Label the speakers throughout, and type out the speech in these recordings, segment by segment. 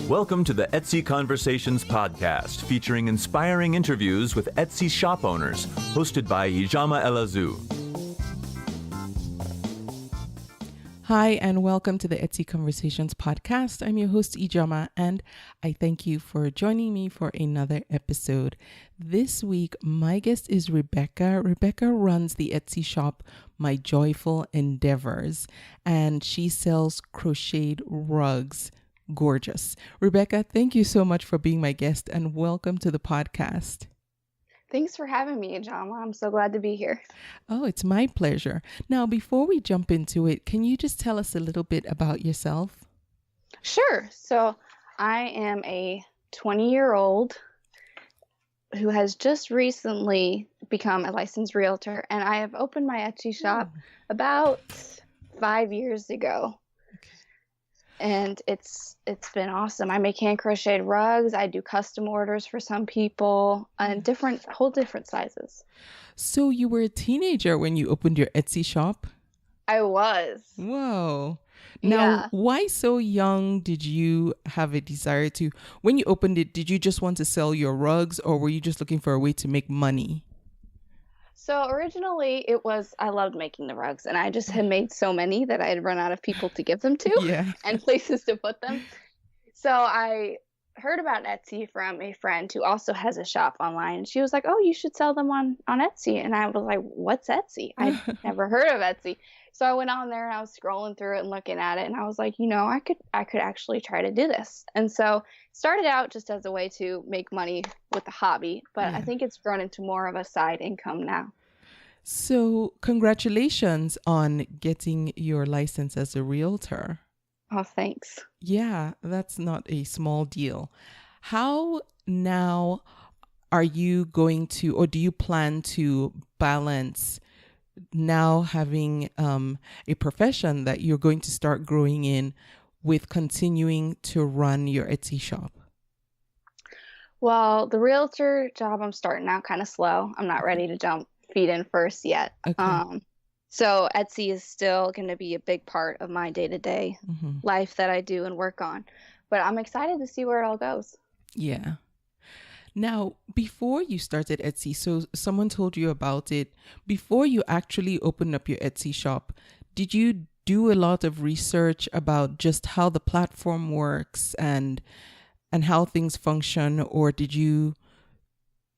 Speaker 1: Welcome to the Etsy Conversations podcast, featuring inspiring interviews with Etsy shop owners, hosted by Ijama Elazu.
Speaker 2: Hi, and welcome to the Etsy Conversations podcast. I'm your host, Ijama, and I thank you for joining me for another episode. This week, my guest is Rebekah. Rebekah runs the Etsy shop, My Joyful Endeavors, and she sells crocheted rugs. Gorgeous. Rebekah, thank you so much for being my guest, and welcome to the podcast.
Speaker 3: Thanks for having me, Ijama. I'm so glad to be here.
Speaker 2: Oh, it's my pleasure. Now, before we jump into it, can you just tell us a little bit about yourself?
Speaker 3: Sure. So I am a 20-year-old who has just recently become a licensed realtor, and I have opened my Etsy shop about 5 years ago. And it's been awesome. I make hand crocheted rugs. I do custom orders for some people and whole different sizes.
Speaker 2: So you were a teenager when you opened your Etsy shop?
Speaker 3: I was.
Speaker 2: Whoa. Now, Why so young did you have a desire to, when you opened it, did you just want to sell your rugs, or were you just looking for a way to make money?
Speaker 3: So originally it was, I loved making the rugs, and I just had made so many that I had run out of people to give them to and places to put them. So I heard about Etsy from a friend who also has a shop online. She was like, oh, you should sell them on Etsy. And I was like, what's Etsy? I'd never heard of Etsy. So I went on there and I was scrolling through it and looking at it, and I was like, I could actually try to do this. And so started out just as a way to make money with the hobby, but I think it's grown into more of a side income now.
Speaker 2: So congratulations on getting your license as a realtor.
Speaker 3: Oh, thanks.
Speaker 2: Yeah, that's not a small deal. How now are you going to, or do you plan to balance now having a profession that you're going to start growing in with continuing to run your Etsy shop?
Speaker 3: Well, the realtor job, I'm starting out kind of slow. I'm not ready to jump feet in first yet. Okay. So Etsy is still going to be a big part of my day-to-day life that I do and work on. But I'm excited to see where it all goes.
Speaker 2: Yeah. Now, before you started Etsy, so someone told you about it, before you actually opened up your Etsy shop, did you do a lot of research about just how the platform works and how things function, or did you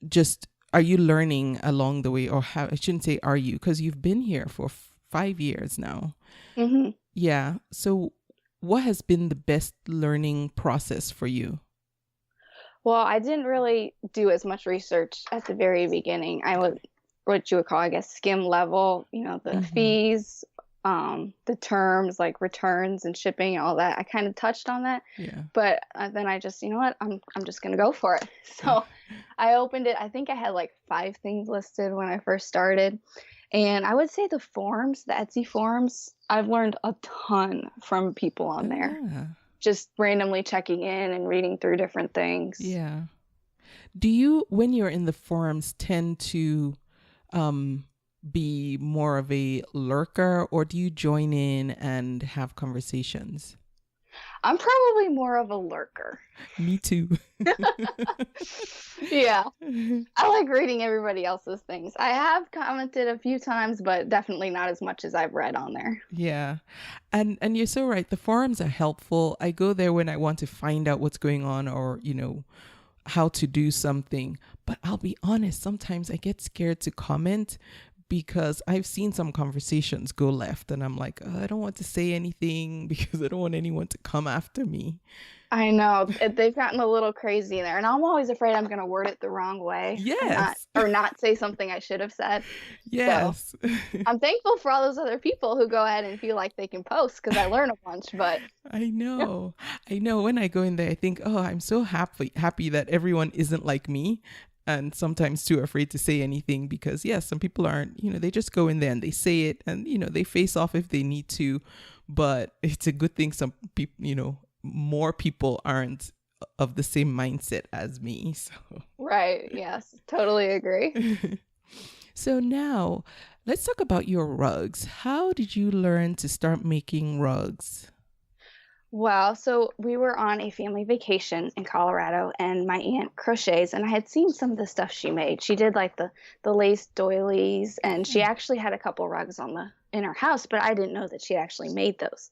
Speaker 2: just, are you learning along the way, or I shouldn't say are you, because you've been here for 5 years now. Mm-hmm. Yeah. So what has been the best learning process for you?
Speaker 3: Well, I didn't really do as much research at the very beginning. I was what you would call, I guess, skim level, the fees, the terms like returns and shipping and all that. I kind of touched on that. Yeah. But then I just, I'm just going to go for it. So I opened it. I think I had like 5 things listed when I first started. And I would say the Etsy forums, I've learned a ton from people on there. Yeah. Just randomly checking in and reading through different things.
Speaker 2: Yeah. Do you, when you're in the forums, tend to be more of a lurker, or do you join in and have conversations?
Speaker 3: I'm probably more of a lurker.
Speaker 2: Me too.
Speaker 3: Yeah. I like reading everybody else's things. I have commented a few times, but definitely not as much as I've read on there.
Speaker 2: Yeah. And you're so right. The forums are helpful. I go there when I want to find out what's going on, or, how to do something. But I'll be honest, sometimes I get scared to comment because I've seen some conversations go left, and I'm like, I don't want to say anything because I don't want anyone to come after me.
Speaker 3: I know. They've gotten a little crazy in there, and I'm always afraid I'm going to word it the wrong way.
Speaker 2: Yes.
Speaker 3: Or not say something I should have said.
Speaker 2: Yes.
Speaker 3: So, I'm thankful for all those other people who go ahead and feel like they can post, because I learn a bunch, but...
Speaker 2: I know. When I go in there, I think, I'm so happy that everyone isn't like me. And sometimes too afraid to say anything because, some people aren't, they just go in there and they say it, and, they face off if they need to. But it's a good thing some people, more people aren't of the same mindset as me. So.
Speaker 3: Right. Yes. Totally agree.
Speaker 2: So now let's talk about your rugs. How did you learn to start making rugs?
Speaker 3: Well, so we were on a family vacation in Colorado, and my aunt crochets, and I had seen some of the stuff she made. She did like the lace doilies, and she actually had a couple rugs in her house, but I didn't know that she actually made those.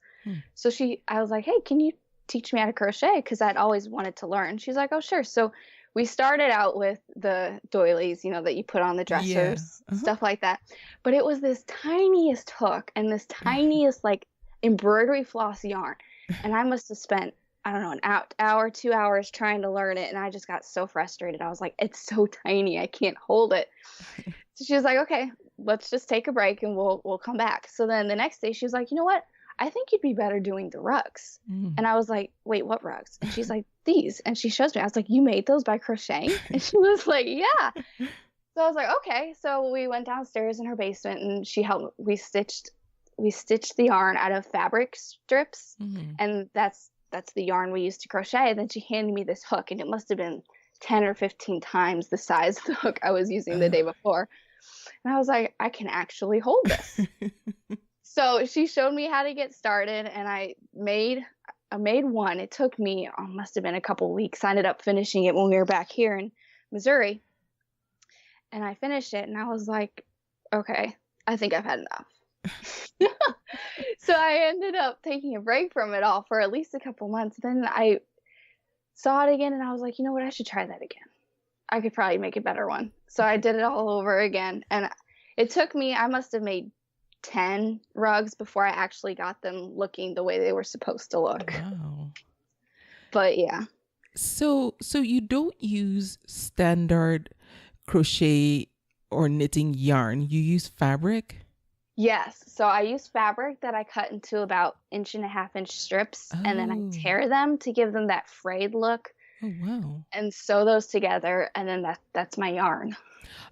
Speaker 3: So I was like, "Hey, can you teach me how to crochet?" Because I'd always wanted to learn. She's like, "Oh, sure." So we started out with the doilies, that you put on the dressers, stuff like that. But it was this tiniest hook and this tiniest like embroidery floss yarn. And I must have spent, I don't know, an hour, 2 hours trying to learn it. And I just got so frustrated. I was like, it's so tiny. I can't hold it. So she was like, okay, let's just take a break and we'll come back. So then the next day she was like, you know what? I think you'd be better doing the rugs. And I was like, wait, what rugs? And she's like, these. And she shows me. I was like, you made those by crocheting? And she was like, yeah. So I was like, okay. So we went downstairs in her basement and she helped. We stitched the yarn out of fabric strips, and that's the yarn we used to crochet. And then she handed me this hook, and it must have been 10 or 15 times the size of the hook I was using the day before. And I was like, I can actually hold this. So she showed me how to get started, and I made one. It took me, must have been a couple weeks. I ended up finishing it when we were back here in Missouri, and I finished it, and I was like, okay, I think I've had enough. So I ended up taking a break from it all for at least a couple months. Then I saw it again and I was like, you know what? I should try that again. I could probably make a better one. So I did it all over again. And it took me, I must have made 10 rugs before I actually got them looking the way they were supposed to look.
Speaker 2: Wow.
Speaker 3: But yeah.
Speaker 2: So you don't use standard crochet or knitting yarn. You use fabric?
Speaker 3: Yes. So I use fabric that I cut into about 1.5-inch strips, and then I tear them to give them that frayed look.
Speaker 2: Oh, wow.
Speaker 3: And sew those together, and then that's my yarn.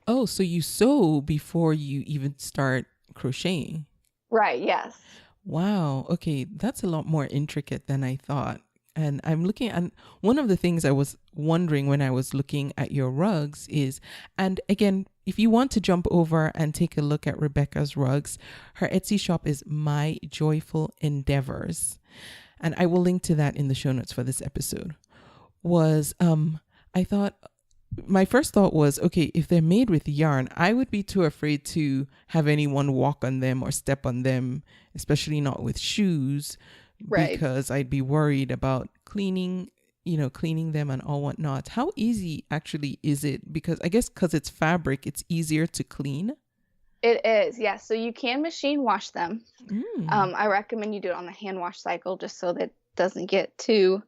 Speaker 2: Oh, so you sew before you even start crocheting?
Speaker 3: Right, yes.
Speaker 2: Wow. Okay, that's a lot more intricate than I thought. And I'm looking at one of the things I was wondering when I was looking at your rugs is, and again, if you want to jump over and take a look at Rebekah's rugs, her Etsy shop is My Joyful Endeavors. And I will link to that in the show notes for this episode. I thought, my first thought was, okay, if they're made with yarn, I would be too afraid to have anyone walk on them or step on them, especially not with shoes. Right. Because I'd be worried about cleaning them and all whatnot. How easy actually is it? Because I guess because it's fabric, it's easier to clean.
Speaker 3: It is, yes. So you can machine wash them. I recommend you do it on the hand wash cycle just so that it doesn't get too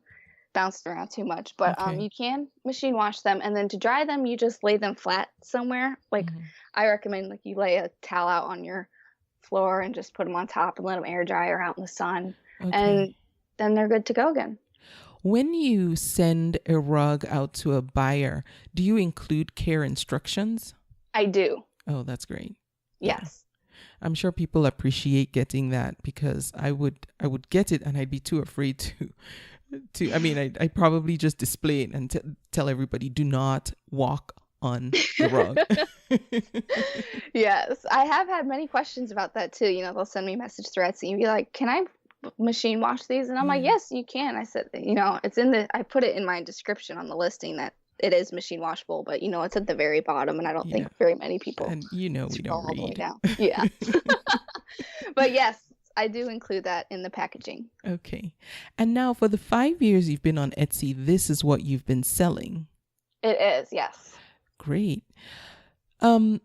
Speaker 3: bounced around too much. But you can machine wash them, and then to dry them, you just lay them flat somewhere. Like I recommend, like you lay a towel out on your floor and just put them on top and let them air dry or out in the sun. Okay. And then they're good to go again.
Speaker 2: When you send a rug out to a buyer, do you include care instructions?
Speaker 3: I do.
Speaker 2: Oh, that's great.
Speaker 3: Yes.
Speaker 2: Yeah. I'm sure people appreciate getting that, because I would get it and I'd be too afraid to I mean, I'd probably just display it and tell everybody, do not walk on the rug.
Speaker 3: Yes. I have had many questions about that too. They'll send me a message through Etsy and be like, can I machine wash these? And I'm like, yes, you can. I said, it's I put it in my description on the listing that it is machine washable, but it's at the very bottom, and I don't think very many people.
Speaker 2: And we don't read.
Speaker 3: Down. Yeah. But yes, I do include that in the packaging.
Speaker 2: Okay. And now for the 5 years you've been on Etsy, this is what you've been selling.
Speaker 3: It is, yes.
Speaker 2: Great. I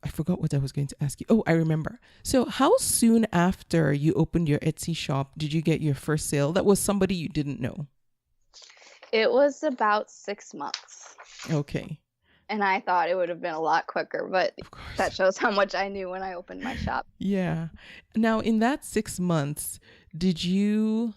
Speaker 2: forgot what I was going to ask you. Oh, I remember. So how soon after you opened your Etsy shop did you get your first sale? That was somebody you didn't know.
Speaker 3: It was about 6 months.
Speaker 2: Okay.
Speaker 3: And I thought it would have been a lot quicker, but that shows how much I knew when I opened my shop.
Speaker 2: Yeah. Now, in that 6 months, did you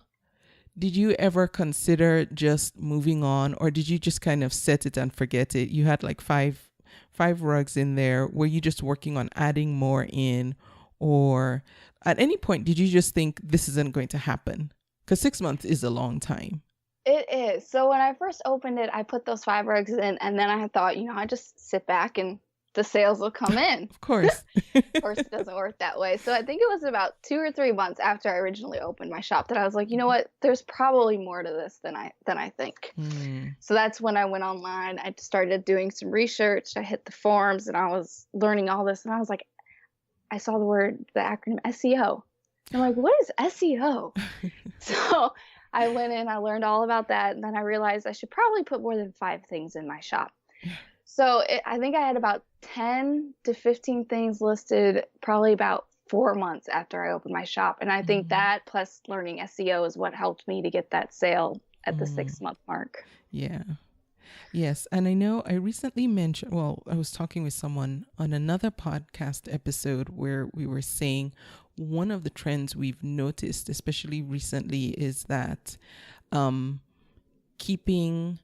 Speaker 2: ever consider just moving on, or did you just kind of set it and forget it? You had like five rugs in there. Were you just working on adding more in, or at any point did you just think this isn't going to happen? Because 6 months is a long time.
Speaker 3: It is. So when I first opened it, I put those 5 rugs in, and then I thought, I just sit back and the sales will come in.
Speaker 2: Of course.
Speaker 3: Of course, it doesn't work that way. So I think it was about 2 or 3 months after I originally opened my shop that I was like, you know what? There's probably more to this than I think. So that's when I went online. I started doing some research. I hit the forums and I was learning all this. And I was like, I saw the acronym SEO. I'm like, what is SEO? So I went in, I learned all about that. And then I realized I should probably put more than 5 things in my shop. So I think I had about 10 to 15 things listed probably about 4 months after I opened my shop. And I think that plus learning SEO is what helped me to get that sale at the 6-month mark.
Speaker 2: Yeah. Yes. And I know I recently mentioned, I was talking with someone on another podcast episode where we were saying one of the trends we've noticed, especially recently, is that keeping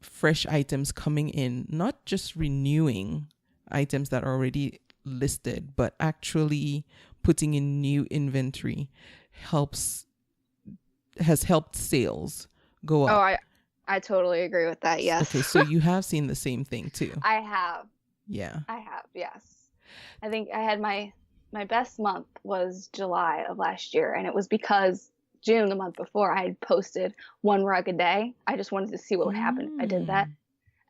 Speaker 2: fresh items coming in, not just renewing items that are already listed, but actually putting in new inventory has helped sales go up.
Speaker 3: Oh, I totally agree with that. Yes.
Speaker 2: Okay, so you have seen the same thing too.
Speaker 3: I have.
Speaker 2: Yeah.
Speaker 3: I have. Yes. I think I had my best month was July of last year, and it was because June, the month before, I had posted 1 rug a day. I just wanted to see what would happen if I did that.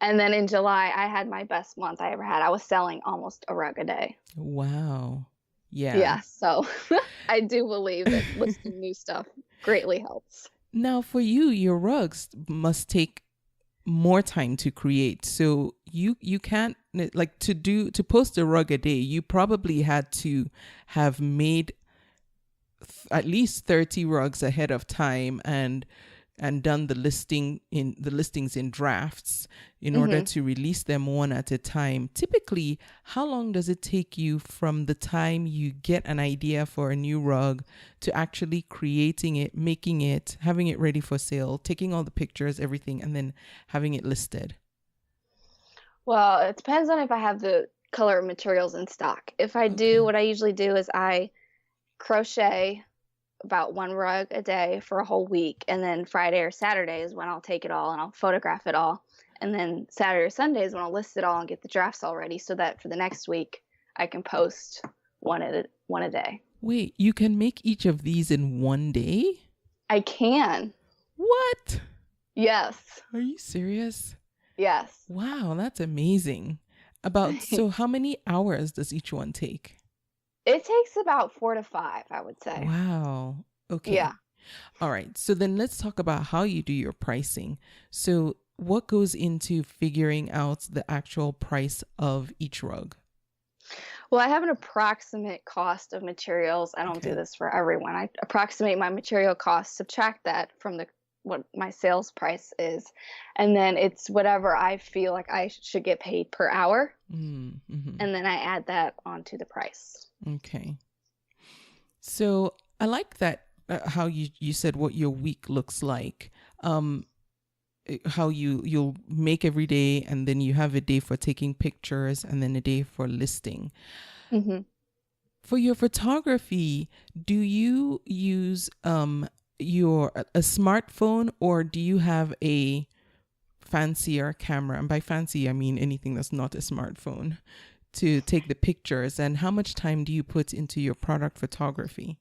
Speaker 3: And then in July, I had my best month I ever had. I was selling almost a rug a day.
Speaker 2: Wow. Yeah.
Speaker 3: Yeah. So I do believe that listing new stuff greatly helps.
Speaker 2: Now, for you, your rugs must take more time to create. So you can't, like, to post a rug a day, you probably had to have made at least 30 rugs ahead of time and done the listings in drafts in order to release them one at a time. Typically, how long does it take you from the time you get an idea for a new rug to actually creating it, making it, having it ready for sale, taking all the pictures, everything, and then having it listed?
Speaker 3: Well, it depends on if I have the color materials in stock. If I do, what I usually do is I crochet about 1 rug a day for a whole week, and then Friday or Saturday is when I'll take it all and I'll photograph it all, and then Saturday or Sunday is when I'll list it all and get the drafts all ready so that for the next week I can post one a day.
Speaker 2: Wait, you can make each of these in 1 day?
Speaker 3: I can.
Speaker 2: What?
Speaker 3: Yes.
Speaker 2: Are you serious?
Speaker 3: Yes.
Speaker 2: Wow, that's amazing. So how many hours does each one take?
Speaker 3: It takes about 4 to 5, I would say.
Speaker 2: Wow. Okay.
Speaker 3: Yeah.
Speaker 2: All right. So then let's talk about how you do your pricing. So what goes into figuring out the actual price of each rug?
Speaker 3: Well, I have an approximate cost of materials. I don't do this for everyone. I approximate my material cost, subtract that from what my sales price is, and then it's whatever I feel like I should get paid per hour. And then I add that onto the price.
Speaker 2: Okay. So I like that how you said what your week looks like. How you'll make every day, and then you have a day for taking pictures, and then a day for listing. For your photography, do you use a smartphone, or do you have a fancier camera? And by fancy, I mean anything that's not a smartphone, to take the pictures. And how much time do you put into your product photography?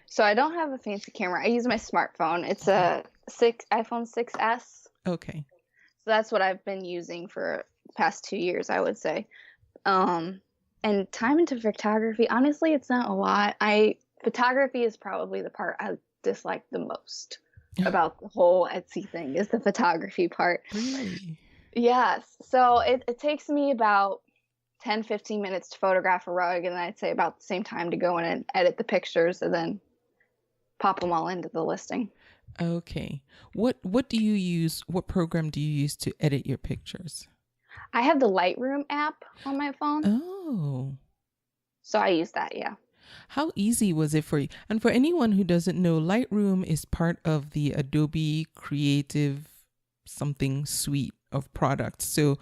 Speaker 3: So I don't have a fancy camera. I use my smartphone. It's a iPhone 6S. Okay. So that's what I've been using for the past 2 years, I would say. And time into photography, honestly, it's not a lot. Photography is probably the part I dislike the most about the whole Etsy thing, is the photography part.
Speaker 2: Really?
Speaker 3: Yes. So it takes me about 10, 15 minutes to photograph a rug, and I'd say about the same time to go in and edit the pictures and then pop them all into the listing.
Speaker 2: Okay. What do you use? What program do you use to edit your pictures?
Speaker 3: I have the Lightroom app on my phone.
Speaker 2: Oh.
Speaker 3: So I use that, yeah.
Speaker 2: How easy was it for you? And for anyone who doesn't know, Lightroom is part of the Adobe Creative something suite of products. So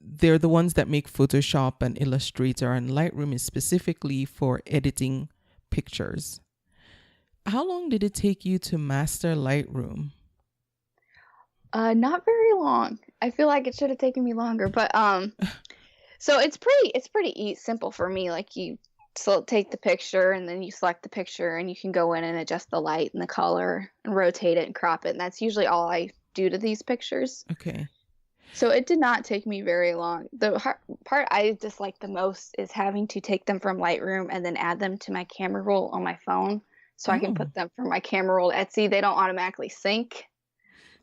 Speaker 2: they're the ones that make Photoshop and Illustrator, and Lightroom is specifically for editing pictures. How long did it take you to master Lightroom?
Speaker 3: Not very long. I feel like it should have taken me longer, but So it's pretty simple for me. Like you take the picture and then you select the picture and you can go in and adjust the light and the color and rotate it and crop it. And that's usually all I do to these pictures.
Speaker 2: Okay.
Speaker 3: So it did not take me very long. The part I dislike the most is having to take them from Lightroom and then add them to my camera roll on my phone so I can put them from my camera roll to Etsy. They don't automatically sync.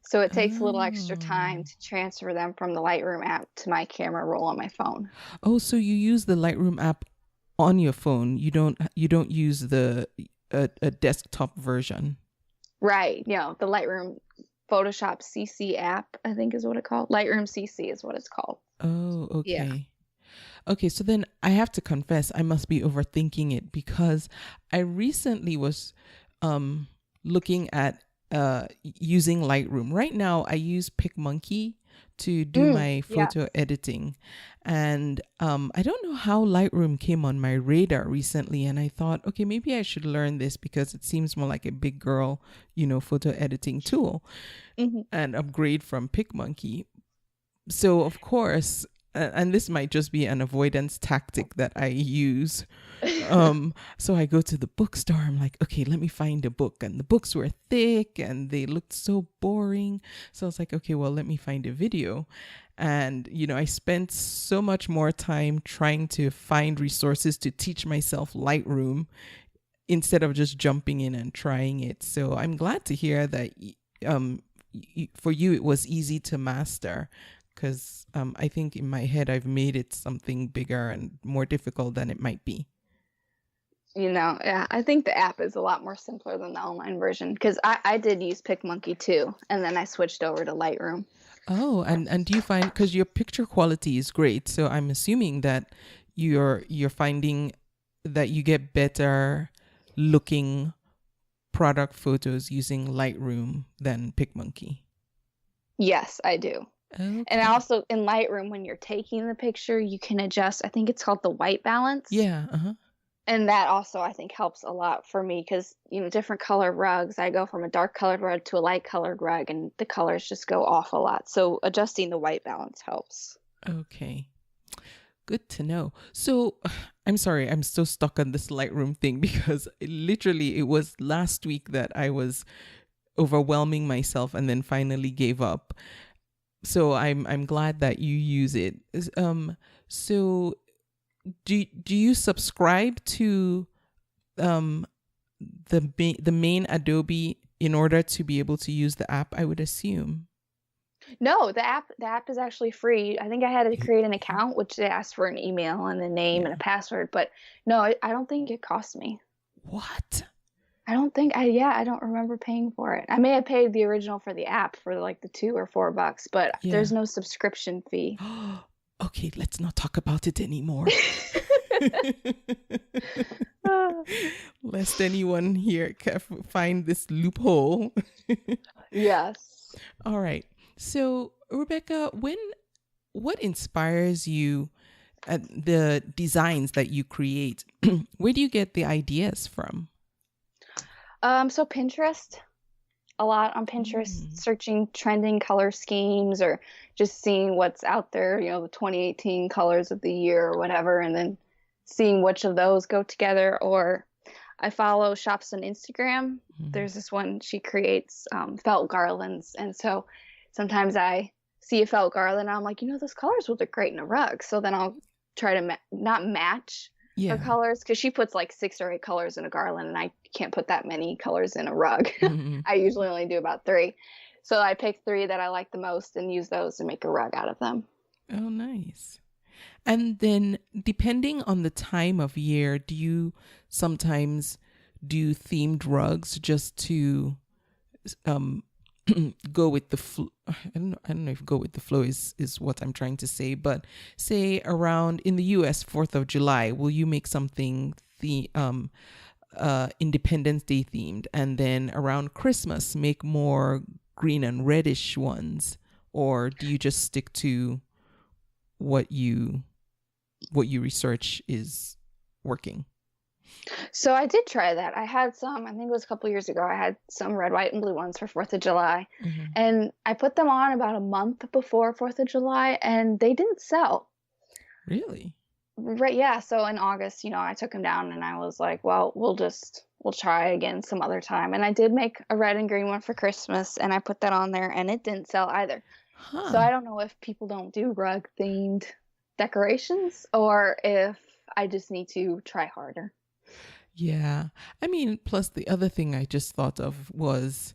Speaker 3: So it takes a little extra time to transfer them from the Lightroom app to my camera roll on my phone.
Speaker 2: Oh, so you use the Lightroom app on your phone. You don't use a desktop version. Right.
Speaker 3: The Lightroom Photoshop CC app, I think is what it's called. Lightroom CC is what it's called.
Speaker 2: Oh, okay. Yeah. Okay, so then I have to confess, I must be overthinking it because I recently was looking at using Lightroom. Right now, I use PicMonkey to do my photo editing. And I don't know how Lightroom came on my radar recently. And I thought, okay, maybe I should learn this because it seems more like a big girl, photo editing tool and upgrade from PicMonkey. So, of course, and this might just be an avoidance tactic that I use. So I go to the bookstore. I'm like, okay, let me find a book. And the books were thick and they looked so boring. So I was like, okay, well, let me find a video. And, I spent so much more time trying to find resources to teach myself Lightroom instead of just jumping in and trying it. So I'm glad to hear that for you, it was easy to master. Because I think in my head, I've made it something bigger and more difficult than it might be.
Speaker 3: Yeah, I think the app is a lot more simpler than the online version because I did use PicMonkey too. And then I switched over to Lightroom.
Speaker 2: Oh, and do you find, because your picture quality is great. So I'm assuming that you're finding that you get better looking product photos using Lightroom than PicMonkey.
Speaker 3: Yes, I do. Okay. And also in Lightroom, when you're taking the picture, you can adjust, I think it's called the white balance.
Speaker 2: Yeah. Uh-huh.
Speaker 3: And that also, I think, helps a lot for me because, different color rugs, I go from a dark colored rug to a light colored rug and the colors just go off a lot. So adjusting the white balance helps.
Speaker 2: Okay. Good to know. So I'm sorry, I'm still stuck on this Lightroom thing because it was last week that I was overwhelming myself and then finally gave up. So I'm glad that you use it. So do you subscribe to the main Adobe in order to be able to use the app? I would assume.
Speaker 3: No, the app is actually free. I think I had to create an account, which they asked for an email and a name and a password. But no, I don't think it cost me.
Speaker 2: What?
Speaker 3: I don't think I don't remember paying for it. I may have paid the original for the app for like the $2 or $4, but there's no subscription fee.
Speaker 2: Okay, let's not talk about it anymore. Lest anyone here find this loophole.
Speaker 3: Yes.
Speaker 2: All right. So, Rebekah, what inspires you the designs that you create? Where do you get the ideas from?
Speaker 3: So Pinterest, a lot on Pinterest, searching trending color schemes or just seeing what's out there, the 2018 colors of the year or whatever, and then seeing which of those go together. Or I follow shops on Instagram. There's this one, she creates felt garlands. And so sometimes I see a felt garland and I'm like, those colors would look great in a rug. So then I'll try to not match her colors because she puts like 6 or 8 colors in a garland and I can't put that many colors in a rug. I usually only do about 3. So I pick 3 that I like the most and use those to make a rug out of them.
Speaker 2: Oh, nice. And then depending on the time of year, do you sometimes do themed rugs just to go with the flow? I don't know if go with the flow is what I'm trying to say, but say around in the US 4th of July, will you make something Independence Day themed, and then around Christmas make more green and reddish ones, or do you just stick to what you research is working?
Speaker 3: So I did try that. I had some, I think it was a couple years ago, I had some red, white, and blue ones for 4th of July. And I put them on about a month before 4th of July and they didn't sell.
Speaker 2: Really?
Speaker 3: Right, yeah. So in August, I took them down and I was like, well, we'll try again some other time. And I did make a red and green one for Christmas and I put that on there and it didn't sell either. So I don't know if people don't do rug themed decorations or if I just need to try harder.
Speaker 2: Yeah. I mean, plus the other thing I just thought of was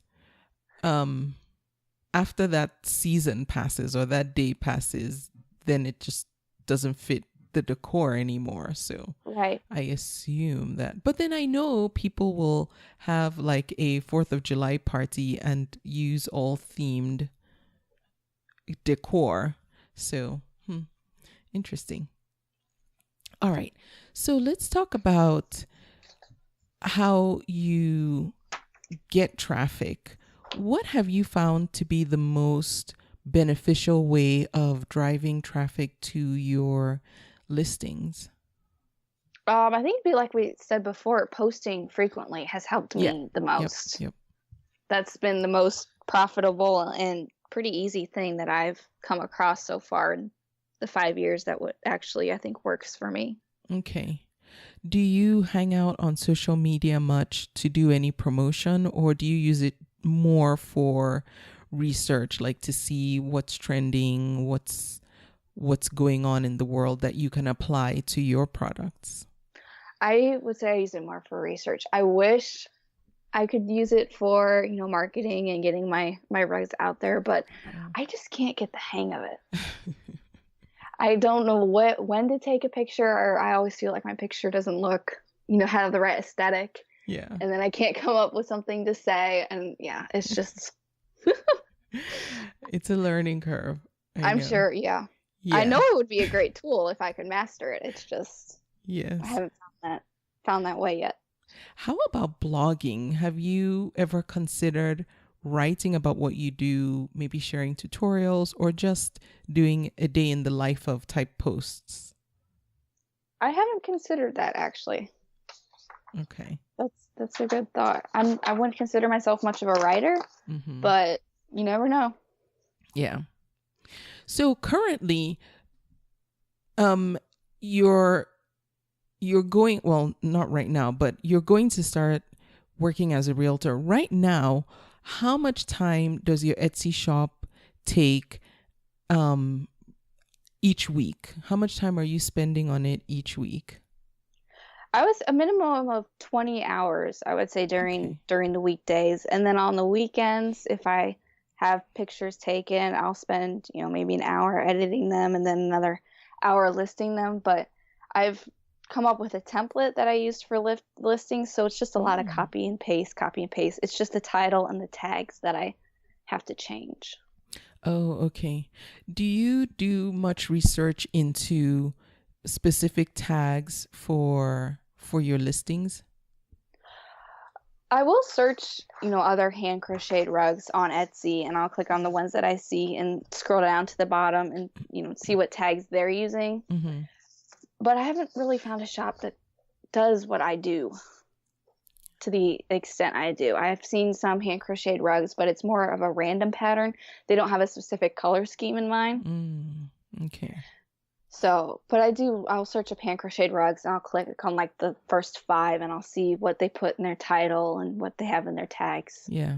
Speaker 2: after that season passes or that day passes, then it just doesn't fit the decor anymore. So
Speaker 3: right.
Speaker 2: I assume that. But then I know people will have like a 4th of July party and use all themed decor. So, interesting. All right. So let's talk about how you get traffic. What have you found to be the most beneficial way of driving traffic to your listings?
Speaker 3: I think it'd be like we said before, posting frequently has helped me the most.
Speaker 2: Yep.
Speaker 3: That's been the most profitable and pretty easy thing that I've come across so far in the 5 years that would actually, I think, works for me.
Speaker 2: Okay. Do you hang out on social media much to do any promotion, or do you use it more for research, like to see what's trending, what's going on in the world that you can apply to your products?
Speaker 3: I would say I use it more for research. I wish I could use it for, marketing and getting my rugs out there, but I just can't get the hang of it. I don't know when to take a picture, or I always feel like my picture doesn't look, have the right aesthetic.
Speaker 2: Yeah.
Speaker 3: And then I can't come up with something to say. And yeah, it's just.
Speaker 2: It's a learning curve.
Speaker 3: I'm sure. Yeah. I know it would be a great tool if I could master it. It's just.
Speaker 2: Yes.
Speaker 3: I haven't found that way yet.
Speaker 2: How about blogging? Have you ever considered writing about what you do, maybe sharing tutorials, or just doing a day in the life of type posts?
Speaker 3: I haven't considered that, actually.
Speaker 2: Okay.
Speaker 3: That's a good thought. I wouldn't consider myself much of a writer, but you never know.
Speaker 2: Yeah. So currently, you're going, well, not right now, but you're going to start working as a realtor. Right now, how much time does your Etsy shop take each week? How much time are you spending on it each week?
Speaker 3: I was a minimum of 20 hours, I would say, during the weekdays. And then on the weekends, if I have pictures taken, I'll spend, maybe an hour editing them and then another hour listing them. But I've come up with a template that I used for listings. So it's just a lot of copy and paste. It's just the title and the tags that I have to change.
Speaker 2: Oh, okay. Do you do much research into specific tags for your listings?
Speaker 3: I will search, other hand crocheted rugs on Etsy, and I'll click on the ones that I see and scroll down to the bottom and, see what tags they're using.
Speaker 2: Mm-hmm.
Speaker 3: But I haven't really found a shop that does what I do to the extent I do. I've seen some hand crocheted rugs, but it's more of a random pattern. They don't have a specific color scheme in mind.
Speaker 2: Okay.
Speaker 3: So, but I'll search up hand crocheted rugs and I'll click on like the first 5 and I'll see what they put in their title and what they have in their tags.
Speaker 2: Yeah.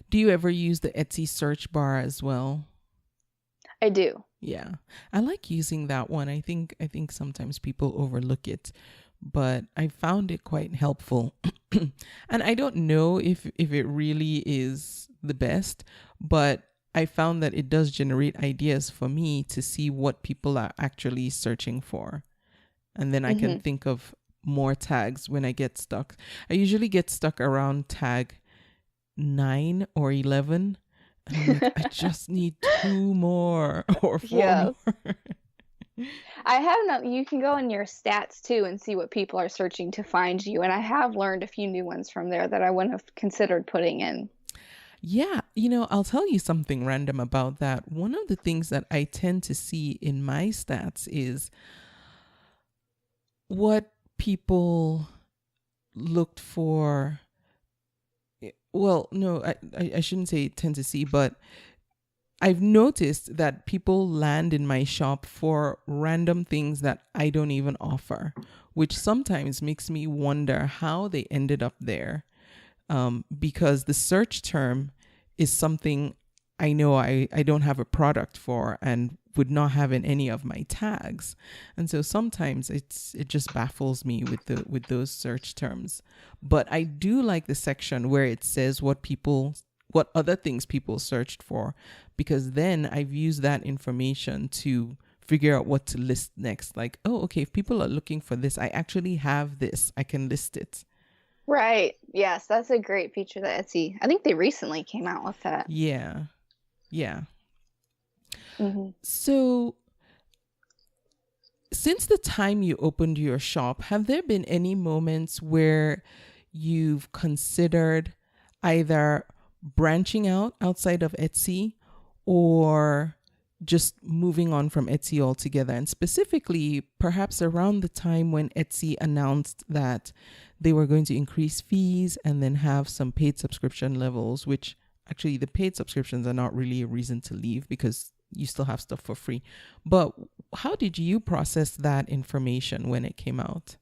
Speaker 2: Do you ever use the Etsy search bar as well?
Speaker 3: I do.
Speaker 2: Yeah. I like using that one. I think sometimes people overlook it, but I found it quite helpful. And I don't know if it really is the best, but I found that it does generate ideas for me to see what people are actually searching for. And then I can think of more tags when I get stuck. I usually get stuck around tag 9 or 11. And I'm like, I just need 2 more or 4 more.
Speaker 3: I have you can go in your stats too and see what people are searching to find you. And I have learned a few new ones from there that I wouldn't have considered putting in.
Speaker 2: Yeah, I'll tell you something random about that. One of the things that I tend to see in my stats is what people looked for. Well, no, I shouldn't say tend to see, but I've noticed that people land in my shop for random things that I don't even offer, which sometimes makes me wonder how they ended up there. Because the search term is something I know I don't have a product for and would not have in any of my tags. And so sometimes it just baffles me with those search terms. But I do like the section where it says what other things people searched for, because then I've used that information to figure out what to list next. Like, oh, okay, if people are looking for this, I actually have this, I can list it.
Speaker 3: Right. Yes, that's a great feature that Etsy, I think they recently came out with that.
Speaker 2: Yeah. Yeah.
Speaker 3: Mm-hmm.
Speaker 2: So since the time you opened your shop, have there been any moments where you've considered either branching outside of Etsy or just moving on from Etsy altogether? And specifically, perhaps around the time when Etsy announced that they were going to increase fees and then have some paid subscription levels, which actually the paid subscriptions are not really a reason to leave because you still have stuff for free. But how did you process that information when it came out?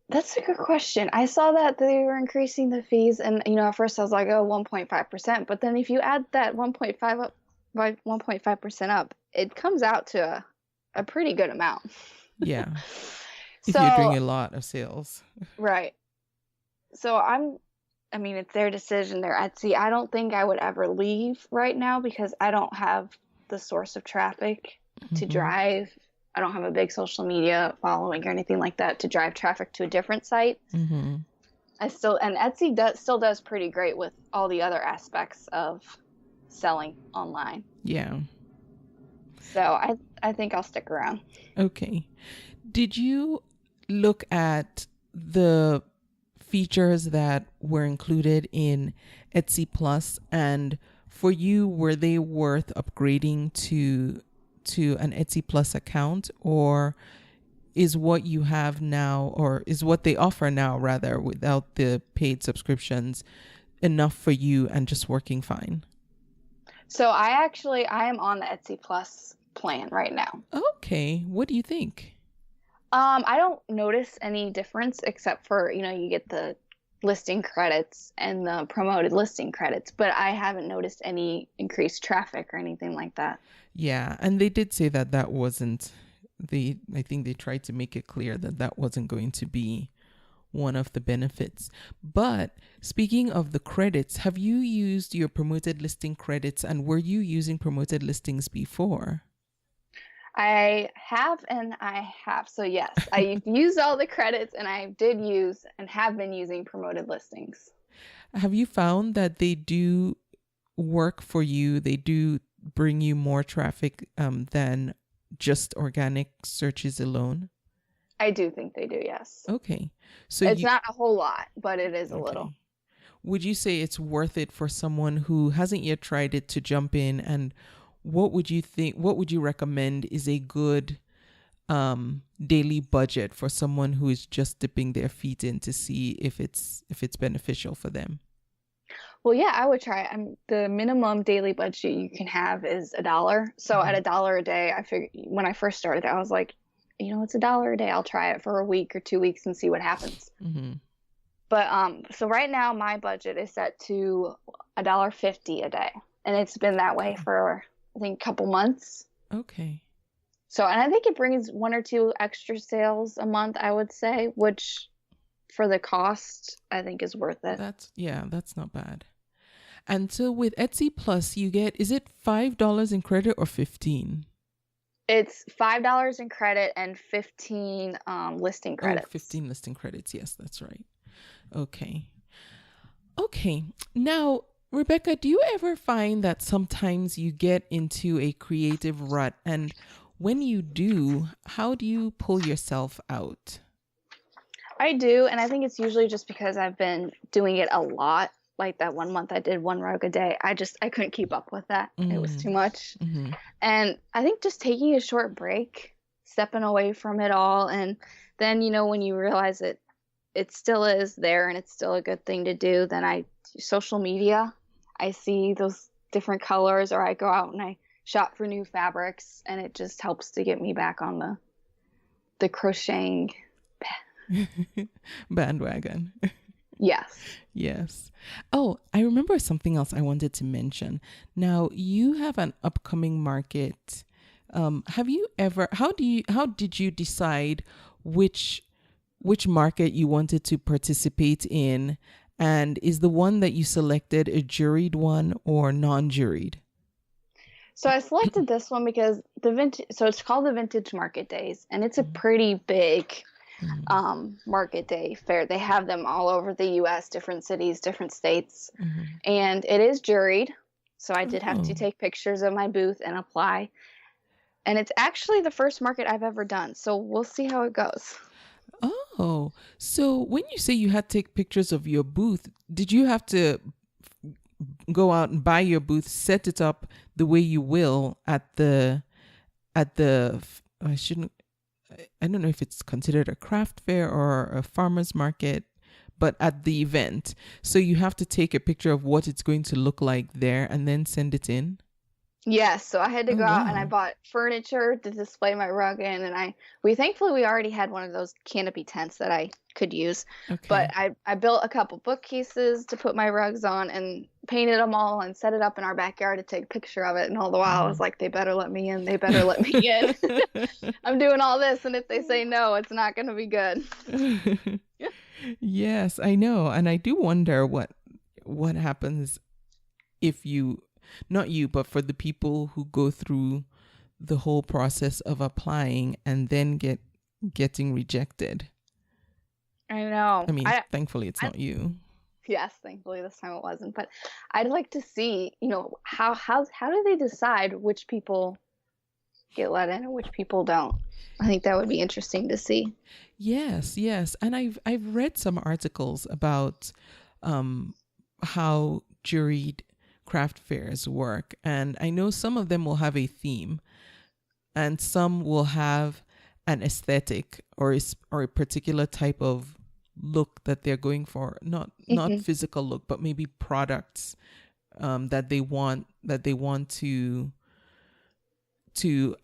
Speaker 3: That's a good question. I saw that they were increasing the fees, and at first I was like, oh, 1.5%. But then if you add that 1.5 up by 1.5% up, it comes out to a pretty good amount.
Speaker 2: Yeah. If you're doing a lot of sales.
Speaker 3: Right. So it's their decision, their Etsy. I don't think I would ever leave right now because I don't have the source of traffic to drive. I don't have a big social media following or anything like that to drive traffic to a different site.
Speaker 2: Mm-hmm.
Speaker 3: And Etsy still does pretty great with all the other aspects of selling online.
Speaker 2: Yeah.
Speaker 3: So I think I'll stick around.
Speaker 2: Okay. Did you look at the features that were included in Etsy Plus, and for you, were they worth upgrading to an Etsy Plus account, or is what you have now, or is what they offer now rather without the paid subscriptions enough for you and just working fine?
Speaker 3: So I am on the Etsy Plus plan right now.
Speaker 2: Okay. What do you think?
Speaker 3: I don't notice any difference except for, you get the listing credits and the promoted listing credits, but I haven't noticed any increased traffic or anything like that.
Speaker 2: Yeah. And they did say that wasn't, I think they tried to make it clear that wasn't going to be one of the benefits. But speaking of the credits, have you used your promoted listing credits, and were you using promoted listings before?
Speaker 3: I have and I have. So yes, I used all the credits, and I did use and have been using promoted listings.
Speaker 2: Have you found that they do work for you? They do bring you more traffic than just organic searches alone?
Speaker 3: I do think they do, yes.
Speaker 2: Okay. So
Speaker 3: it's not a whole lot, but it is a little.
Speaker 2: Would you say it's worth it for someone who hasn't yet tried it to jump in? And what would you recommend is a good daily budget for someone who is just dipping their feet in to see if it's beneficial for them?
Speaker 3: Well, yeah, I would try it. The minimum daily budget you can have is $1. So at $1 a day, I figured when I first started, I was like, it's $1 a day. I'll try it for a week or 2 weeks and see what happens.
Speaker 2: Mm-hmm.
Speaker 3: But so right now my budget is set to $1.50 a day, and it's been that way for I think a couple months.
Speaker 2: Okay.
Speaker 3: So, and I think it brings 1 or 2 extra sales a month, I would say, which for the cost, I think is worth it.
Speaker 2: That's not bad. And so with Etsy Plus, you get, is it $5 in credit or $15?
Speaker 3: It's $5 in credit and 15 listing credits.
Speaker 2: Oh, 15 listing credits. Yes, that's right. Okay. Now, Rebekah, do you ever find that sometimes you get into a creative rut? And when you do, how do you pull yourself out?
Speaker 3: I do. And I think it's usually just because I've been doing it a lot. Like that 1 month I did 1 rug a day. I couldn't keep up with that. Mm-hmm. It was too much. Mm-hmm. And I think just taking a short break, stepping away from it all. And then, when you realize it still is there and it's still a good thing to do, then social media. I see those different colors, or I go out and I shop for new fabrics, and it just helps to get me back on the crocheting
Speaker 2: bandwagon.
Speaker 3: Yes.
Speaker 2: Yes. Oh, I remember something else I wanted to mention. Now, you have an upcoming market. How did you decide which market you wanted to participate in? And is the one that you selected a juried one or non-juried?
Speaker 3: So I selected this one because it's called the Vintage Market Days, and it's a pretty big market day fair. They have them all over the U.S., different cities, different states, and it is juried. So I did have to take pictures of my booth and apply. And it's actually the first market I've ever done. So we'll see how it goes.
Speaker 2: Oh, so when you say you had to take pictures of your booth, did you have to go out and buy your booth, set it up the way you will I don't know if it's considered a craft fair or a farmer's market, but at the event. So you have to take a picture of what it's going to look like there and then send it in?
Speaker 3: Yes, so I had to go out and I bought furniture to display my rug in, and thankfully we already had one of those canopy tents that I could use. Okay. But I built a couple bookcases to put my rugs on and painted them all and set it up in our backyard to take a picture of it. And all the while I was like, they better let me in. They better let me in. I'm doing all this, and if they say no, it's not going to be good.
Speaker 2: Yes, I know. And I do wonder what happens if not you, but for the people who go through the whole process of applying and then getting rejected.
Speaker 3: I know.
Speaker 2: I mean, thankfully it's not you.
Speaker 3: Yes, thankfully this time it wasn't. But I'd like to see, how do they decide which people get let in and which people don't? I think that would be interesting to see.
Speaker 2: Yes. And I've read some articles about how juried craft fairs work, and I know some of them will have a theme and some will have an aesthetic or a particular type of look that they're going for, not physical look, but maybe products that they want to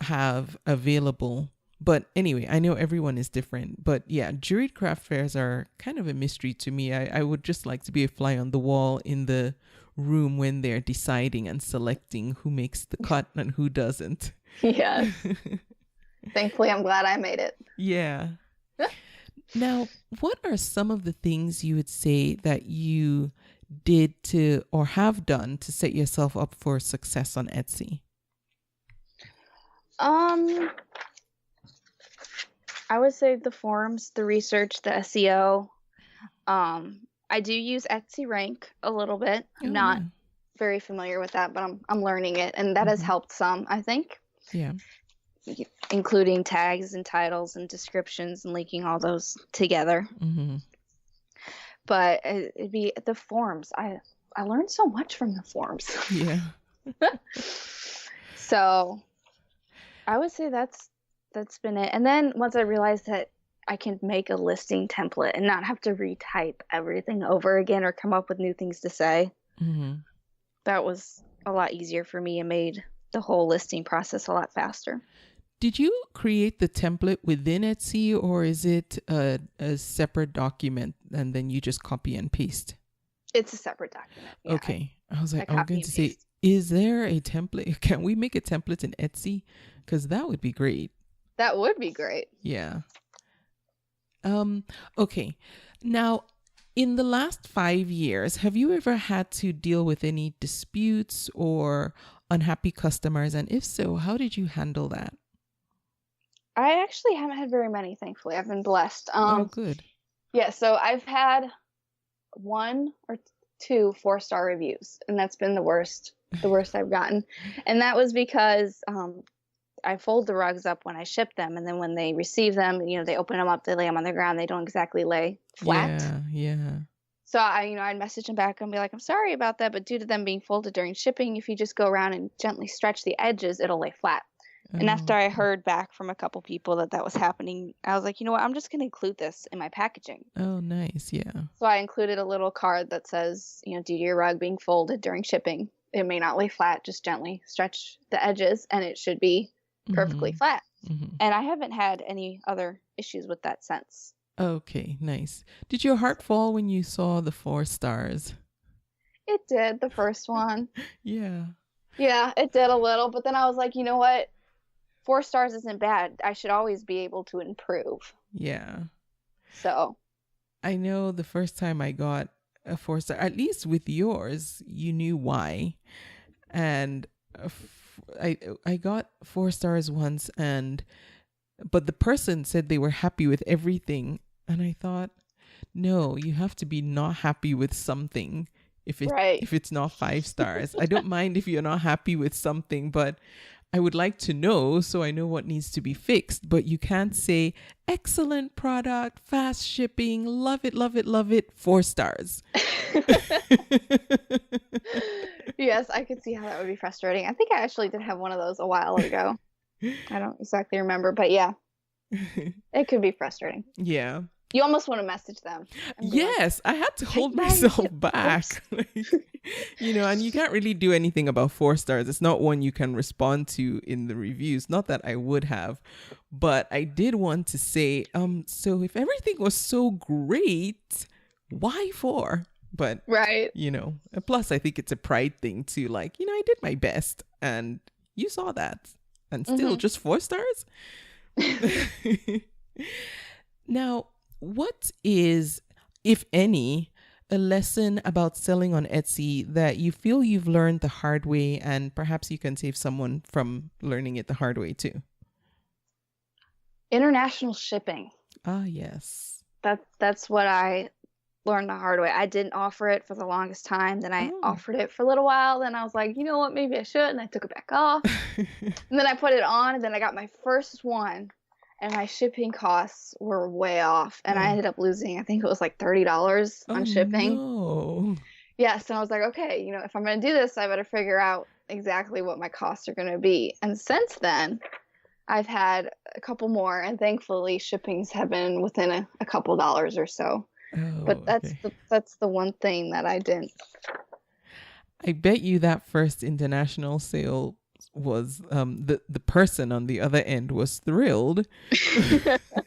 Speaker 2: have available. But anyway, I know everyone is different, but yeah, juried craft fairs are kind of a mystery to me. I would just like to be a fly on the wall in the room when they're deciding and selecting who makes the cut and who doesn't.
Speaker 3: Yes. Thankfully, I'm glad I made it.
Speaker 2: Yeah. Now, what are some of the things you would say that you did to or have done to set yourself up for success on Etsy?
Speaker 3: I would say the forums, the research, the SEO. I do use Etsy Rank a little bit. I'm not very familiar with that, but I'm learning it, and that has helped some, I think.
Speaker 2: Yeah.
Speaker 3: Including tags and titles and descriptions and linking all those together. But it'd be the forums. I learned so much from the forums.
Speaker 2: Yeah.
Speaker 3: So I would say that's been it. And then once I realized that I can make a listing template and not have to retype everything over again or come up with new things to say, that was a lot easier for me and made the whole listing process a lot faster.
Speaker 2: Did you create the template within Etsy, or is it a separate document and then you just copy and paste?
Speaker 3: It's a separate document. Yeah,
Speaker 2: okay. I was going to say, is there a template? Can we make a template in Etsy? Because that would be great.
Speaker 3: That would be great.
Speaker 2: Yeah. Okay. Now, in the last 5 years, have you ever had to deal with any disputes or unhappy customers? And if so, how did you handle that?
Speaker 3: I actually haven't had very many, thankfully. I've been blessed.
Speaker 2: Good.
Speaker 3: Yeah, so I've had 1 or 2 4-star reviews, and that's been the worst I've gotten. And that was because I fold the rugs up when I ship them, and then when they receive them, they open them up, they lay them on the ground, they don't exactly lay flat.
Speaker 2: Yeah.
Speaker 3: So I'd message them back and be like, I'm sorry about that, but due to them being folded during shipping, if you just go around and gently stretch the edges, it'll lay flat. And after I heard back from a couple people that was happening, I was like, you know what? I'm just going to include this in my packaging.
Speaker 2: Oh, nice. Yeah.
Speaker 3: So I included a little card that says, due to your rug being folded during shipping, it may not lay flat, just gently stretch the edges and it should be perfectly flat. Mm-hmm. And I haven't had any other issues with that since.
Speaker 2: Okay, nice. Did your heart fall when you saw the 4 stars?
Speaker 3: It did, the first one.
Speaker 2: Yeah.
Speaker 3: Yeah, it did a little, but then I was like, you know what? 4 stars isn't bad. I should always be able to improve.
Speaker 2: Yeah.
Speaker 3: So.
Speaker 2: I know the first time I got a 4 star, at least with yours, you knew why. And I got 4 stars once, but the person said they were happy with everything. And I thought, no, you have to be not happy with something if it's not 5 stars. I don't mind if you're not happy with something, but I would like to know so I know what needs to be fixed. But you can't say, excellent product, fast shipping, love it, love it, love it, 4 stars.
Speaker 3: Yes, I could see how that would be frustrating. I think I actually did have one of those a while ago. I don't exactly remember, but yeah, it could be frustrating.
Speaker 2: Yeah.
Speaker 3: You almost want to message them.
Speaker 2: Yes, I had to hold myself back. And you can't really do anything about 4 stars. It's not one you can respond to in the reviews. Not that I would have, but I did want to say, so if everything was so great, why 4? But,
Speaker 3: right.
Speaker 2: Plus I think it's a pride thing too. Like, I did my best and you saw that and still just 4 stars. Now, what is, if any, a lesson about selling on Etsy that you feel you've learned the hard way, and perhaps you can save someone from learning it the hard way too?
Speaker 3: International shipping.
Speaker 2: Ah, yes.
Speaker 3: That's what I learned the hard way. I didn't offer it for the longest time. Then I offered it for a little while. Then I was like, you know what? Maybe I should. And I took it back off. And then I put it on. And then I got my first one. And my shipping costs were way off. And I ended up losing, I think it was like $30 on shipping.
Speaker 2: No.
Speaker 3: Yes. And I was like, okay, if I'm going to do this, I better figure out exactly what my costs are going to be. And since then, I've had a couple more. And thankfully, shippings have been within a couple dollars or so. But that's the one thing that I didn't.
Speaker 2: I bet you that first international sale was the person on the other end was thrilled.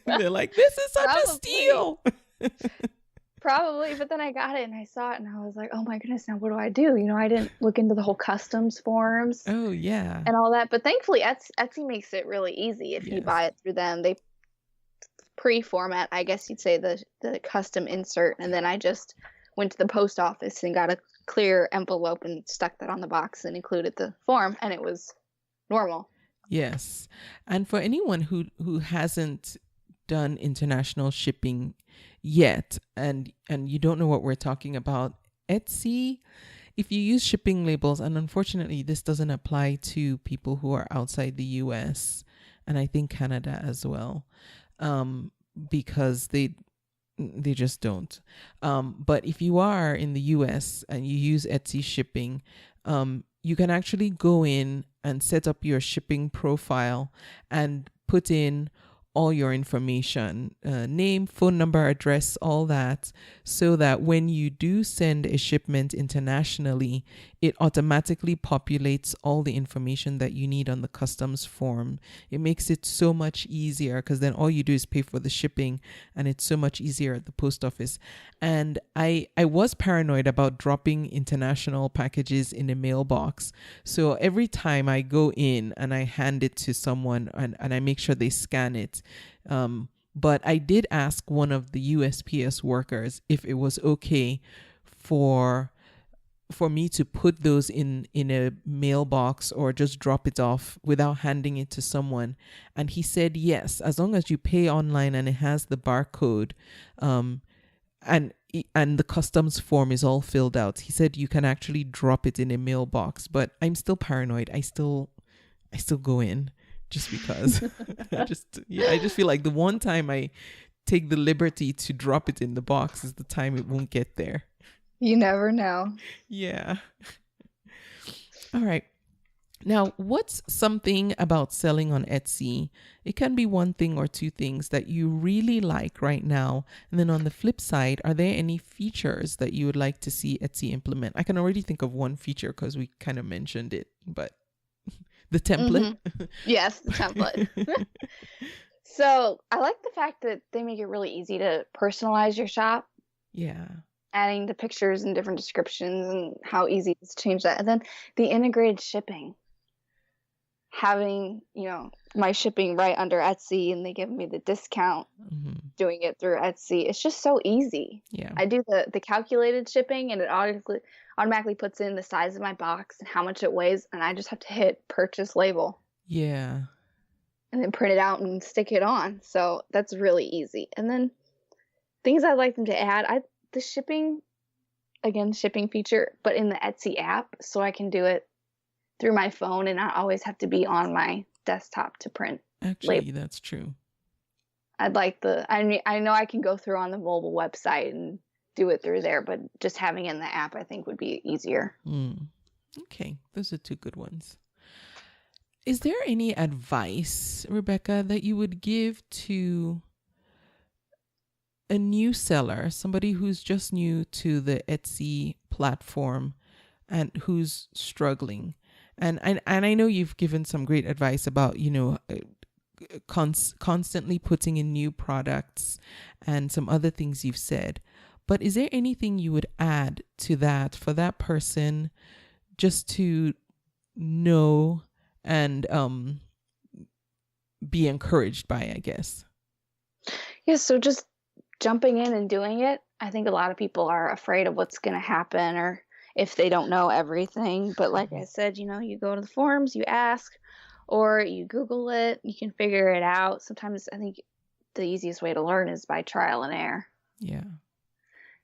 Speaker 2: They're like, this is such a steal.
Speaker 3: Probably, but then I got it and I saw it and I was like, oh my goodness, now what do I do? I didn't look into the whole customs forms.
Speaker 2: Oh yeah.
Speaker 3: And all that. But thankfully Etsy makes it really easy if you buy it through them. They pre-format, I guess you'd say, the custom insert, and then I just went to the post office and got a clear envelope and stuck that on the box and included the form, and it was normal.
Speaker 2: Yes. And for anyone who hasn't done international shipping yet and you don't know what we're talking about, Etsy, if you use shipping labels, and unfortunately this doesn't apply to people who are outside the US and I think Canada as well, because they just don't. But if you are in the US and you use Etsy shipping, you can actually go in and set up your shipping profile and put in all your information, name, phone number, address, all that, so that when you do send a shipment internationally, it automatically populates all the information that you need on the customs form. It makes it so much easier because then all you do is pay for the shipping, and it's so much easier at the post office. And I was paranoid about dropping international packages in a mailbox. So every time I go in and I hand it to someone and I make sure they scan it, but I did ask one of the USPS workers if it was okay for me to put those in a mailbox or just drop it off without handing it to someone. And he said, yes, as long as you pay online and it has the barcode, and the customs form is all filled out. He said you can actually drop it in a mailbox, but I'm still paranoid. I still go in just because. I just feel like the one time I take the liberty to drop it in the box is the time it won't get there.
Speaker 3: You never know.
Speaker 2: Yeah. All right. Now, what's something about selling on Etsy? It can be one thing or two things that you really like right now. And then on the flip side, are there any features that you would like to see Etsy implement? I can already think of one feature because we kind of mentioned it, but the template.
Speaker 3: Mm-hmm. Yes, the template. So I like the fact that they make it really easy to personalize your shop.
Speaker 2: Yeah.
Speaker 3: Adding the pictures and different descriptions and how easy it is to change that. And then the integrated shipping. Having, my shipping right under Etsy and they give me the discount doing it through Etsy. It's just so easy.
Speaker 2: Yeah.
Speaker 3: I do the calculated shipping and it automatically puts in the size of my box and how much it weighs. And I just have to hit purchase label.
Speaker 2: Yeah.
Speaker 3: And then print it out and stick it on. So that's really easy. And then things I'd like them to add, the shipping feature, but in the Etsy app so I can do it through my phone and not always have to be on my desktop to print.
Speaker 2: Actually, that's true.
Speaker 3: I'd like I know I can go through on the mobile website and do it through there, but just having it in the app I think would be easier.
Speaker 2: Okay, those are two good ones. Is there any advice, Rebekah, that you would give to a new seller, somebody who's just new to the Etsy platform and who's struggling? And I know you've given some great advice about, constantly putting in new products and some other things you've said. But is there anything you would add to that for that person just to know and be encouraged by, I guess?
Speaker 3: Yeah, so just jumping in and doing it. I think a lot of people are afraid of what's going to happen or if they don't know everything. But like I said, you go to the forums, you ask, or you Google it, you can figure it out. Sometimes I think the easiest way to learn is by trial and error.
Speaker 2: Yeah.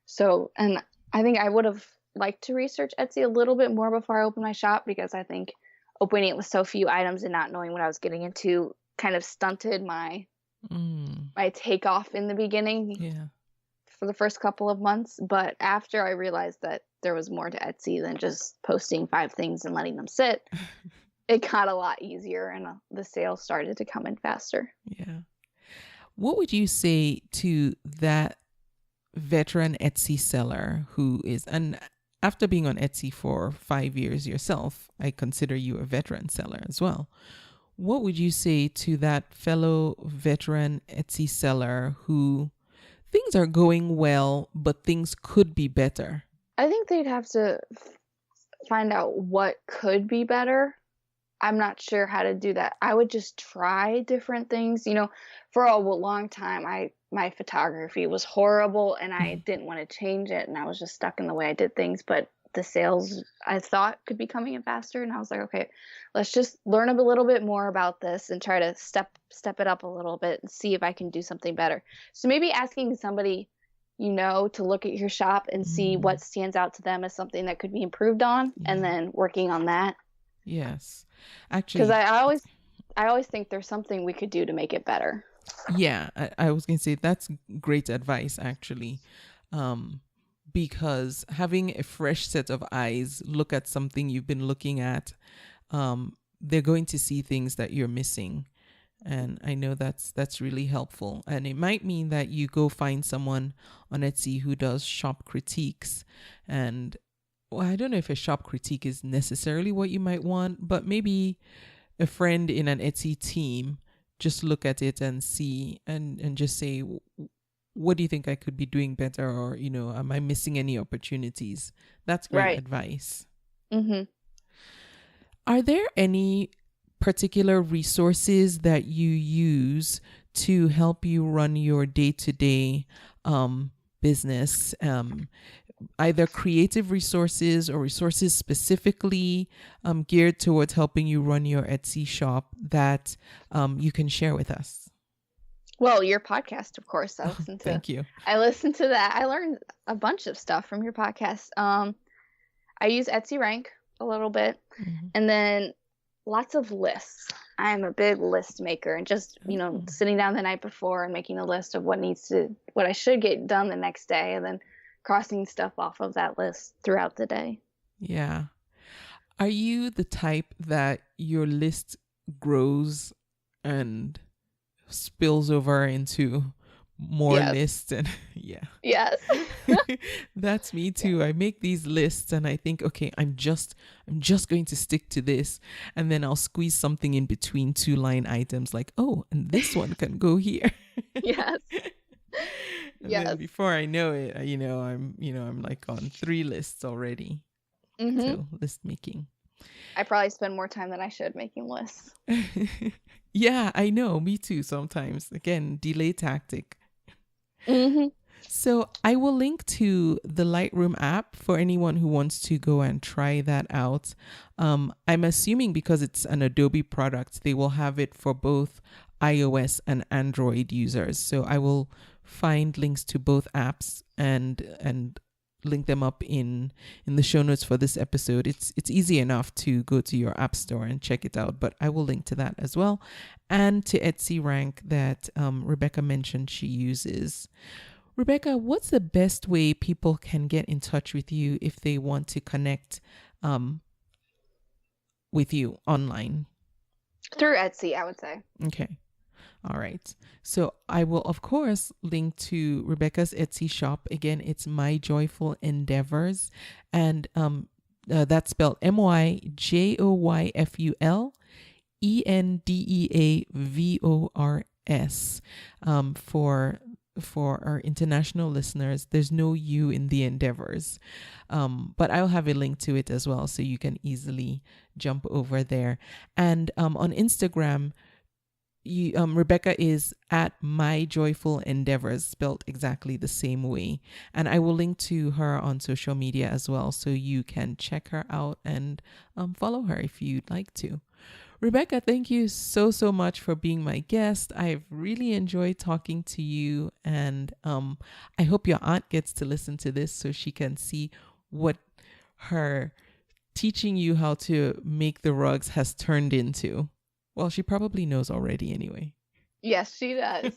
Speaker 3: So, and I think I would have liked to research Etsy a little bit more before I opened my shop because I think opening it with so few items and not knowing what I was getting into kind of stunted my takeoff in the beginning.
Speaker 2: Yeah.
Speaker 3: For the first couple of months, but after I realized that there was more to Etsy than just posting 5 things and letting them sit, it got a lot easier and the sales started to come in faster.
Speaker 2: Yeah. What would you say to that veteran Etsy seller who is, and after being on Etsy for 5 years yourself, I consider you a veteran seller as well. What would you say to that fellow veteran Etsy seller who things are going well, but things could be better?
Speaker 3: I think they'd have to find out what could be better. I'm not sure how to do that. I would just try different things. For a long time, my photography was horrible and I didn't want to change it. And I was just stuck in the way I did things. But the sales I thought could be coming in faster. And I was like, okay, let's just learn a little bit more about this and try to step it up a little bit and see if I can do something better. So maybe asking somebody, to look at your shop and see what stands out to them as something that could be improved on and then working on that.
Speaker 2: Yes. Actually,
Speaker 3: because I always think there's something we could do to make it better.
Speaker 2: Yeah, I was going to say that's great advice, actually. Because having a fresh set of eyes look at something you've been looking at, they're going to see things that you're missing. And I know that's really helpful. And it might mean that you go find someone on Etsy who does shop critiques. And I don't know if a shop critique is necessarily what you might want, but maybe a friend in an Etsy team just look at it and see and just say, what do you think I could be doing better? Or, am I missing any opportunities? That's great advice.
Speaker 3: Mm-hmm.
Speaker 2: Are there any particular resources that you use to help you run your day-to-day business? Either creative resources or resources specifically geared towards helping you run your Etsy shop that you can share with us?
Speaker 3: Well, your podcast, of course.
Speaker 2: Thank you.
Speaker 3: I listened to that. I learned a bunch of stuff from your podcast. I use Etsy Rank a little bit, and then lots of lists. I'm a big list maker, and just sitting down the night before and making a list of what I should get done the next day, and then crossing stuff off of that list throughout the day.
Speaker 2: Yeah. Are you the type that your list grows and spills over into more lists? And
Speaker 3: Yes.
Speaker 2: That's me too. I make these lists and I think, okay, I'm just going to stick to this, and then I'll squeeze something in between 2-line items, like, oh, and this one can go here.
Speaker 3: Yes.
Speaker 2: And then before I know it, I'm like on 3 lists already.
Speaker 3: Mm-hmm.
Speaker 2: So list making.
Speaker 3: I probably spend more time than I should making lists.
Speaker 2: Yeah, I know. Me too. Sometimes. Again, delay tactic.
Speaker 3: Mm-hmm.
Speaker 2: So I will link to the Lightroom app for anyone who wants to go and try that out. I'm assuming because it's an Adobe product, they will have it for both iOS and Android users. So I will find links to both apps and link them up in the show notes for this episode. It's easy enough to go to your app store and check it out, but I will link to that as well, and to Etsy Rank that Rebekah mentioned she uses. Rebekah, what's the best way people can get in touch with you if they want to connect with you online?
Speaker 3: Through Etsy, I would say.
Speaker 2: Okay. All right. So I will, of course, link to Rebekah's Etsy shop. Again, it's My Joyful Endeavors. And that's spelled MyJoyFulendeavors. For our international listeners, there's no U in the endeavors. But I'll have a link to it as well, so you can easily jump over there. And on Instagram, Rebekah is at My Joyful Endeavors, spelled exactly the same way. And I will link to her on social media as well, so you can check her out and follow her if you'd like to. Rebekah, thank you so much for being my guest. I've really enjoyed talking to you, and I hope your aunt gets to listen to this so she can see what her teaching you how to make the rugs has turned into. Well, she probably knows already anyway.
Speaker 3: Yes, she does.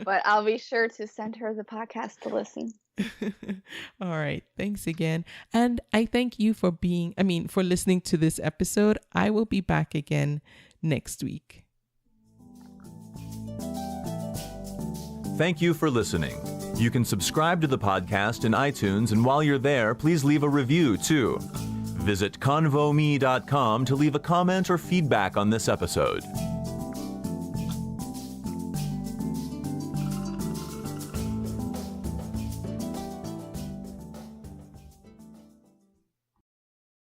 Speaker 3: But I'll be sure to send her the podcast to listen.
Speaker 2: All right. Thanks again. And I thank you for listening to this episode. I will be back again next week.
Speaker 1: Thank you for listening. You can subscribe to the podcast in iTunes, and while you're there, please leave a review too. Visit convome.com to leave a comment or feedback on this episode.